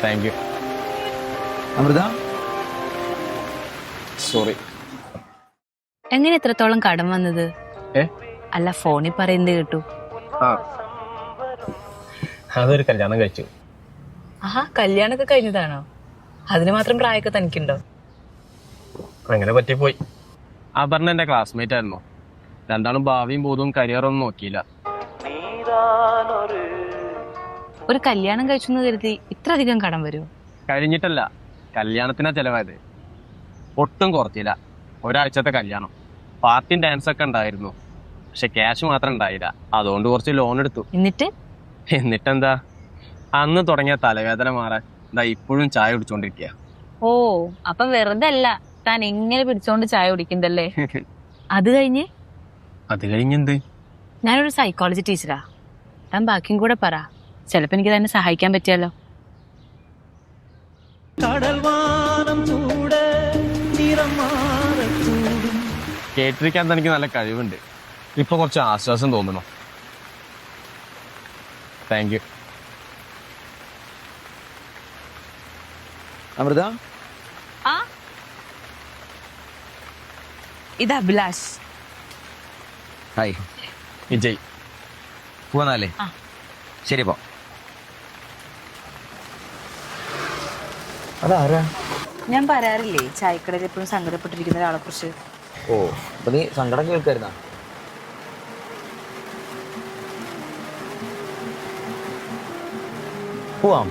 Thank you. Amrita sorry. എങ്ങനെ എത്രത്തോളം കടം വന്നത്? അല്ല, ഫോണിൽ പറയുന്നത് കേട്ടു. അതൊരു കല്യാണം കഴിച്ചു. ആഹാ, കല്യാണൊക്കെ കഴിഞ്ഞതാണോ? അതിന് മാത്രം പ്രായമൊക്കെ തനിക്കുണ്ടോ? അങ്ങനെ പറ്റിപ്പോയി. ആ പറഞ്ഞ എന്റെ ക്ലാസ്മേറ്റ് ആയിരുന്നു. രണ്ടാളും ഭാവിയും ബോധവും കരിയറൊന്നും നോക്കിയില്ല. ഒരു കല്യാണം കഴിച്ചെന്ന് കരുതി ഇത്ര അധികം കടം വരുമോ? കഴിഞ്ഞിട്ടല്ല, കല്യാണത്തിനാ ചെലവായത്. ഒട്ടും കുറച്ചില്ല. ഒരാഴ്ചത്തെ കല്യാണം, പാർട്ടിയും ഡാൻസ് ഒക്കെ ഉണ്ടായിരുന്നു. പക്ഷെ ക്യാഷ് മാത്രം ഉണ്ടായില്ല. അതുകൊണ്ട് കുറച്ച് ലോൺ എടുത്തു. എന്നിട്ടെന്താ, അന്ന് തുടങ്ങിയ തലവേദന മാറാൻ എന്താ ഇപ്പോഴും ചായ കുടിച്ചോണ്ടിരിക്കുക. ഓ, അപ്പൊ വെറുതെ അല്ല താൻ എങ്ങനെ പിടിച്ചോണ്ട് ചായ കുടിക്കുന്നല്ലേ? അത് കഴിഞ്ഞെന്ത്? ഞാനൊരു സൈക്കോളജി ടീച്ചറാ. താൻ ബാക്കിയും കൂടെ പറ, ചിലപ്പോ എനിക്ക് തന്നെ സഹായിക്കാൻ പറ്റിയാലോ. കേട്ടിരിക്കാൻ തനിക്ക് നല്ല കഴിവുണ്ട്. ഇപ്പൊ കുറച്ച് ആശ്വാസം തോന്നണോ? Thank you. അമൃത ഇത് അഭിലാഷ്. ഹായ്. വിജയ്. പോവാന്നല്ലേ? ശരി പോ. അതാരാ? ഞാൻ പറയാറില്ലേ ചായക്കടയിൽ എപ്പോഴും സങ്കടപ്പെട്ടിരിക്കുന്ന ഒരാളെ കുറിച്ച്. ഓ, അപ്പൊ നീ സങ്കടം കേൾക്കായിരുന്നാ? പോവാം.